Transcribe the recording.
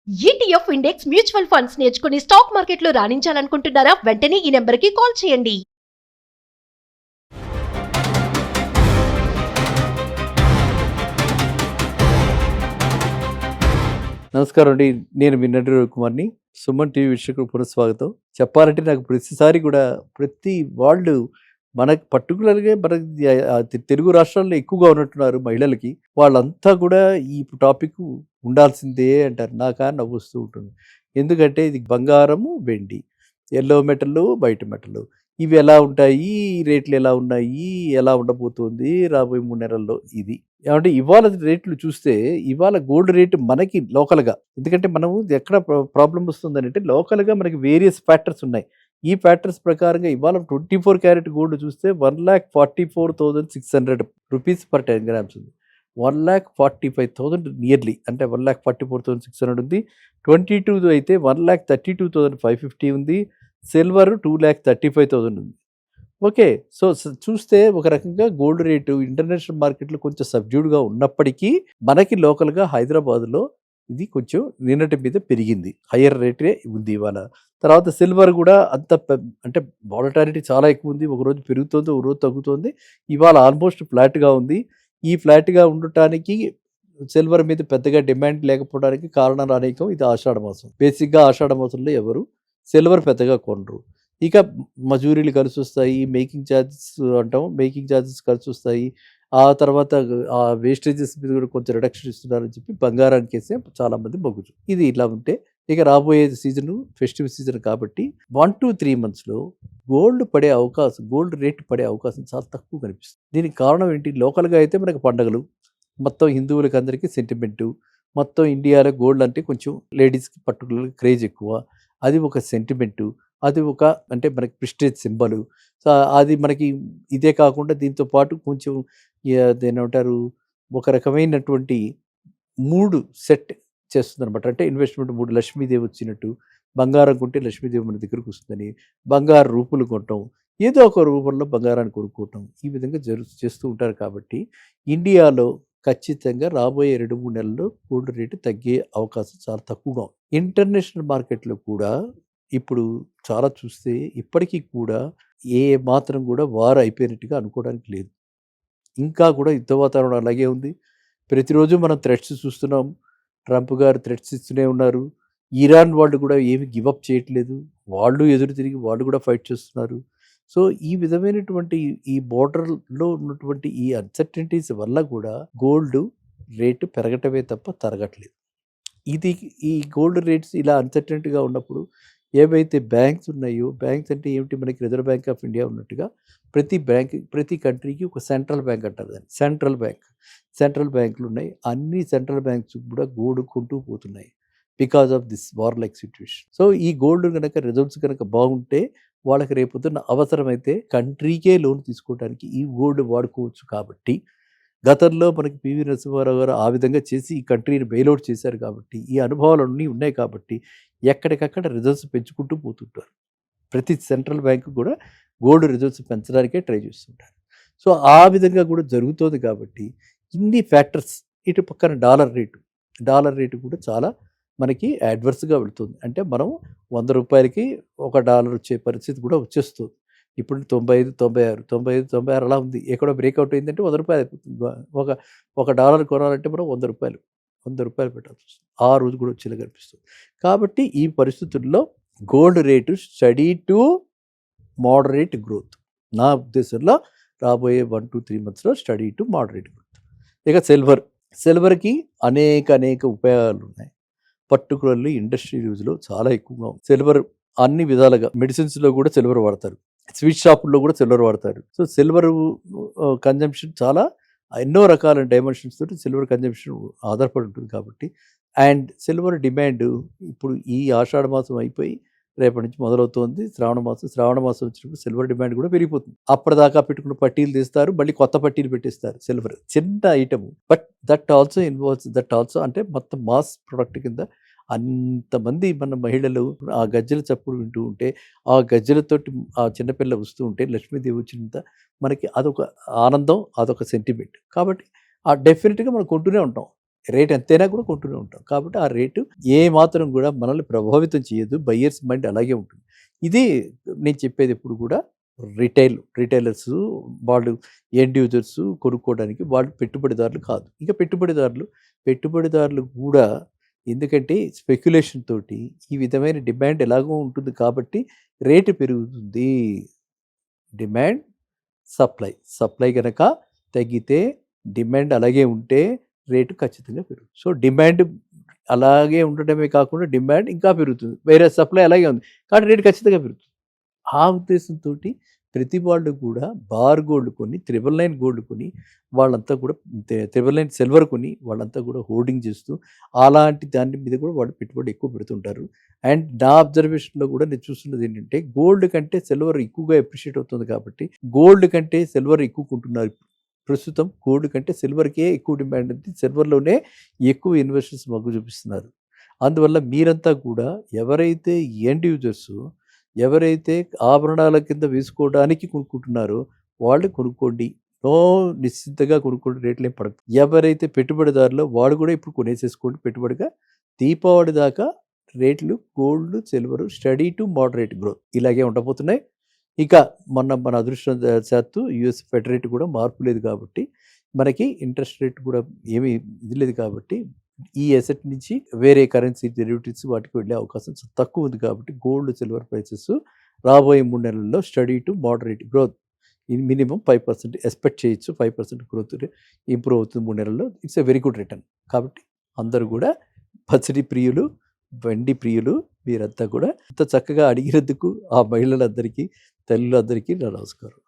ETF index mutual funds నేర్చుకుని stock మార్కెట్లో రాణించాలనుకుంటున్నారా? వెంటనే ఈ నెంబర్కి కాల్ చేయండి. నమస్కారం అండి. నేను మీ నటి రవికుమార్ని. సుమన్ టీవీ వీక్షకులకు పునఃస్వాగతం. చెప్పాలంటే నాకు ప్రతిసారి కూడా ప్రతి వాళ్ళు మనకు పర్టికులర్గా మనకి తెలుగు రాష్ట్రాల్లో ఎక్కువగా ఉన్నట్టున్నారు మహిళలకి. వాళ్ళంతా కూడా ఈ టాపిక్ ఉండాల్సిందే అంటారు. నాకా నవ్వొస్తూ ఉంటుంది. ఎందుకంటే ఇది బంగారము, వెండి, ఎల్లో మెటల్, వైట్ మెటల్ ఇవి ఎలా ఉంటాయి, రేట్లు ఎలా ఉన్నాయి, ఎలా ఉండబోతుంది రాబోయే 3 నెలల్లో ఇది. ఏమంటే ఇవాళ రేట్లు చూస్తే ఇవాళ గోల్డ్ రేటు మనకి లోకల్గా, ఎందుకంటే మనము ఎక్కడ ప్రాబ్లం వస్తుందని అంటే లోకల్గా మనకి వేరియస్ ఫ్యాక్టర్స్ ఉన్నాయి. ఈ ఫ్యాక్టర్స్ ప్రకారంగా ఇవాళ 24 క్యారెట్ గోల్డ్ చూస్తే 1,44,600 రూపీస్ పర్ 10 గ్రామ్స్ ఉంది. 1,45,000 నియర్లీ, అంటే 1,44,600 ఉంది. 22 అయితే 1,32,550 ఉంది. సిల్వర్ 2,35,000 ఉంది. ఓకే. సో చూస్తే ఒక రకంగా గోల్డ్ రేటు ఇంటర్నేషనల్ మార్కెట్లో కొంచెం సబ్డ్యూడ్గా ఉన్నప్పటికీ మనకి లోకల్గా హైదరాబాద్లో ఇది కొంచెం నిన్నటి మీద పెరిగింది. హయ్యర్ రేటే ఉంది ఇవాళ. తర్వాత సిల్వర్ కూడా అంత అంటే వాలటాలిటీ చాలా ఎక్కువ ఉంది. ఒకరోజు పెరుగుతుంది, ఒక రోజు తగ్గుతుంది. ఇవాళ ఆల్మోస్ట్ ఫ్లాట్గా ఉంది. ఈ ఫ్లాట్గా ఉండటానికి సిల్వర్ మీద పెద్దగా డిమాండ్ లేకపోవడానికి కారణాలు అనేకం. ఇది ఆషాఢ మాసం. బేసిక్గా ఆషాఢ మాసంలో ఎవరు సిల్వర్ పెద్దగా కొనరు. ఇక మజూరీలు కలిసి వస్తాయి, మేకింగ్ ఛార్జెస్ అంటాం, మేకింగ్ ఛార్జెస్ కలిసి వస్తాయి. ఆ తర్వాత ఆ వేస్టేజెస్ మీద కూడా కొంచెం రిడక్షన్ ఇస్తున్నారని చెప్పి బంగారానికి వేసే చాలామంది మొగ్గు. ఇది ఇలా ఉంటే ఇక రాబోయే సీజను ఫెస్టివ్ సీజన్ కాబట్టి 1 to 3 మంత్స్లో గోల్డ్ రేట్ పడే అవకాశం చాలా తక్కువ కనిపిస్తుంది. దీనికి కారణం ఏంటి? లోకల్గా అయితే మనకు పండగలు, మొత్తం హిందువులకి అందరికీ సెంటిమెంటు, మొత్తం ఇండియాలో గోల్డ్ అంటే కొంచెం లేడీస్కి పర్టికులర్గా క్రేజ్ ఎక్కువ. అది ఒక సెంటిమెంటు, అది ఒక అంటే మనకి ప్రిస్టేజ్ సింబలు. సో అది మనకి ఇదే కాకుండా దీంతో పాటు కొంచెం ఏమంటారు, ఒక రకమైనటువంటి మూడు సెట్ చేస్తుంది అనమాట. అంటే ఇన్వెస్ట్మెంట్ మూడు, లక్ష్మీదేవి వచ్చినట్టు, బంగారం కొంటే లక్ష్మీదేవి మన దగ్గరకు వస్తుందని, బంగారు రూపులు కొనటం, ఏదో ఒక రూపంలో బంగారాన్ని కొనుక్కోవటం, ఈ విధంగా చేస్తూ ఉంటారు. కాబట్టి ఇండియాలో ఖచ్చితంగా రాబోయే 2-3 నెలల్లో గోల్డ్ రేటు తగ్గే అవకాశం చాలా తక్కువగా ఉంది. ఇంటర్నేషనల్ మార్కెట్లో కూడా ఇప్పుడు చాలా చూస్తే ఇప్పటికీ కూడా ఏ మాత్రం కూడా వార్ అయిపోయినట్టుగా అనుకోవడానికి లేదు. ఇంకా కూడా యుద్ధ వాతావరణం అలాగే ఉంది. ప్రతిరోజు మనం థ్రెట్స్ చూస్తున్నాం. ట్రంప్ గారు థ్రెట్స్ ఇస్తూనే ఉన్నారు. ఇరాన్ వాళ్ళు కూడా ఏమి గివప్ చేయట్లేదు. వాళ్ళు ఎదురు తిరిగి వాళ్ళు కూడా ఫైట్ చేస్తున్నారు. సో ఈ విధమైనటువంటి ఈ బోర్డర్లో ఉన్నటువంటి ఈ అన్సర్టనిటీస్ వల్ల కూడా గోల్డ్ రేటు పెరగటమే తప్ప తరగట్లేదు. ఈ గోల్డ్ రేట్స్ ఇలా అన్సర్టనిటీగా ఉన్నప్పుడు ఏవైతే బ్యాంక్స్ ఉన్నాయో, బ్యాంక్స్ అంటే ఏమిటి, మనకి రిజర్వ్ బ్యాంక్ ఆఫ్ ఇండియా ఉన్నట్టుగా ప్రతి కంట్రీకి ఒక సెంట్రల్ బ్యాంక్ అంటారు దాన్ని. సెంట్రల్ బ్యాంకులు ఉన్నాయి. అన్ని సెంట్రల్ బ్యాంక్స్ కూడా గోల్డ్ కొంటూ పోతున్నాయి because of this war like situation. So ఈ గోల్డ్ కనుక రిజల్ట్స్ కనుక బాగుంటే వాళ్ళకి రేపొద్దున్న అవసరమైతే కంట్రీకే లోన్ తీసుకోవడానికి ఈ గోల్డ్ వాడుకోవచ్చు. కాబట్టి గతంలో మనకి పివి నరసింహారావు గారు ఆ విధంగా చేసి ఈ కంట్రీని బెయిలౌట్ చేశారు. కాబట్టి ఈ అనుభవాలన్నీ ఉన్నాయి. కాబట్టి ఎక్కడికక్కడ రిజర్వ్స్ పెంచుకుంటూ పోతుంటారు. ప్రతి సెంట్రల్ బ్యాంకు కూడా గోల్డ్ రిజర్వ్స్ పెంచడానికే ట్రై చేస్తుంటారు. సో ఆ విధంగా కూడా జరుగుతుంది. కాబట్టి ఇన్ని ఫ్యాక్టర్స్, ఇటు పక్కన డాలర్ రేటు కూడా చాలా మనకి అడ్వర్స్గా వెళుతుంది. అంటే మనం 100 రూపాయలకి $1 వచ్చే పరిస్థితి కూడా వచ్చేస్తుంది. ఇప్పుడు 95, 96 అలా ఉంది. ఎక్కడో బ్రేక్అవుట్ అయిందంటే 100 రూపాయలు అయిపోతుంది. ఒక డాలర్ కొనాలంటే మనం 100 రూపాయలు పెట్టాల్సి వస్తుంది. ఆ రోజు కూడా వచ్చేలా కనిపిస్తుంది. కాబట్టి ఈ పరిస్థితుల్లో gold rate study to moderate growth. నా ఉద్దేశంలో రాబోయే 1 to 3 మంత్స్లో స్టడీ టు మోడరేట్ గ్రోత్. ఇక సిల్వర్కి అనేక ఉపయోగాలు ఉన్నాయి. పర్టికులర్లీ ఇండస్ట్రీ యూజ్లో చాలా ఎక్కువగా ఉంది. సిల్వర్ అన్ని విధాలుగా మెడిసిన్స్లో కూడా సిల్వర్ వాడతారు, స్వీట్ షాపుల్లో కూడా సిల్వర్ వాడతారు. సో సిల్వర్ కన్జంప్షన్ చాలా ఎన్నో రకాల డైమెన్షన్స్ తోటి సిల్వర్ కన్జంప్షన్ ఆధారపడి ఉంటుంది. కాబట్టి అండ్ సిల్వర్ డిమాండ్ ఇప్పుడు ఈ ఆషాఢ మాసం అయిపోయి రేపటి నుంచి మొదలవుతుంది. శ్రావణ మాసం వచ్చినప్పుడు సిల్వర్ డిమాండ్ కూడా పెరిగిపోతుంది. అప్పటిదాకా పెట్టుకున్న పట్టీలు తీస్తారు, మళ్ళీ కొత్త పట్టీలు పెట్టిస్తారు. సిల్వర్ చిన్న ఐటమ్, బట్ దట్ ఆల్సో అంటే మొత్తం మాస్ ప్రొడక్ట్ కింద అంతమంది మన మహిళలు ఆ గజ్జల చప్పుడు వింటూ ఉంటే, ఆ గజ్జలతోటి ఆ చిన్నపిల్ల వస్తూ ఉంటే, లక్ష్మీదేవి వచ్చినంత మనకి అదొక ఆనందం, అదొక సెంటిమెంట్. కాబట్టి డెఫినెట్గా మనం కొంటూనే ఉంటాం. రేట్ ఎంతైనా కూడా కొంటూనే ఉంటాం. కాబట్టి ఆ రేటు ఏ మాత్రం కూడా మనల్ని ప్రభావితం చేయదు. బయ్యర్స్ మైండ్ అలాగే ఉంటుంది. ఇది నేను చెప్పేది ఎప్పుడు కూడా రిటైలర్స్ వాళ్ళు ఎండ్ యూజర్స్ కొనుక్కోవడానికి వాళ్ళు పెట్టుబడిదారులు కాదు. ఇంకా పెట్టుబడిదారులు కూడా ఎందుకంటే స్పెక్యులేషన్ తోటి ఈ విధమైన డిమాండ్ ఎలాగో ఉంటుంది కాబట్టి రేటు పెరుగుతుంది. డిమాండ్ సప్లై కనుక తగ్గితే డిమాండ్ అలాగే ఉంటే రేటు ఖచ్చితంగా పెరుగుతుంది. సో డిమాండ్ అలాగే ఉండడమే కాకుండా డిమాండ్ ఇంకా పెరుగుతుంది. వేరే సప్లై అలాగే ఉంది కానీ రేటు ఖచ్చితంగా పెరుగుతుంది. ఆ ఉద్దేశంతో ప్రతి వాళ్ళు కూడా బార్ గోల్డ్ కొని 999 గోల్డ్ కొని వాళ్ళంతా కూడా 999 సిల్వర్ కొని వాళ్ళంతా కూడా హోల్డింగ్ చేస్తూ అలాంటి దాని మీద కూడా వాళ్ళు పెట్టుబడి ఎక్కువ పెడుతుంటారు. అండ్ నా అబ్జర్వేషన్లో కూడా నేను చూస్తున్నది ఏంటంటే గోల్డ్ కంటే సిల్వర్ ఎక్కువగా అప్రిషియేట్ అవుతుంది కాబట్టి గోల్డ్ కంటే సిల్వర్ ఎక్కువ కొంటున్నారు. ప్రస్తుతం గోల్డ్ కంటే సిల్వర్కే ఎక్కువ డిమాండ్ ఉంది. సిల్వర్లోనే ఎక్కువ ఇన్వెస్టర్స్ మొగ్గు చూపిస్తున్నారు. అందువల్ల మీరంతా కూడా ఎవరైతే ఎండ్ యూజర్స్ ఎవరైతే ఆభరణాల కింద వేసుకోవడానికి కొనుక్కుంటున్నారో వాళ్ళు కొనుక్కోండి. నిశ్చింతగా కొనుక్కోండి, రేట్లు ఏం పడదు. ఎవరైతే పెట్టుబడిదారులో వాళ్ళు కూడా ఇప్పుడు కొనేసేసుకోండి పెట్టుబడిగా. దీపావళి దాకా రేట్లు gold silver study to moderate growth ఇలాగే ఉండబోతున్నాయి. ఇక మన అదృష్టం శాత్తు యుఎస్ ఫెడ్ రేట్ కూడా మార్పు లేదు కాబట్టి మనకి ఇంట్రెస్ట్ రేట్ కూడా ఏమీ ఇది లేదు కాబట్టి ఈ అసెట్ నుంచి వేరే కరెన్సీ డెరివేటివ్స్ వాటికి వెళ్ళే అవకాశం తక్కువ ఉంది కాబట్టి గోల్డ్ సిల్వర్ ప్రైసెస్ రాబోయే 3 నెలల్లో study to moderate growth minimum 5% expect చేయొచ్చు. 5% గ్రోత్ ఇంప్రూవ్ అవుతుంది 3 నెలల్లో. It's a very good return. కాబట్టి అందరూ కూడా పసిడి ప్రియులు వెండి ప్రియులు మీరంతా కూడా ఇంత చక్కగా అడిగినందుకు ఆ మహిళలందరికీ తల్లులందరికీ నా నమస్కారం.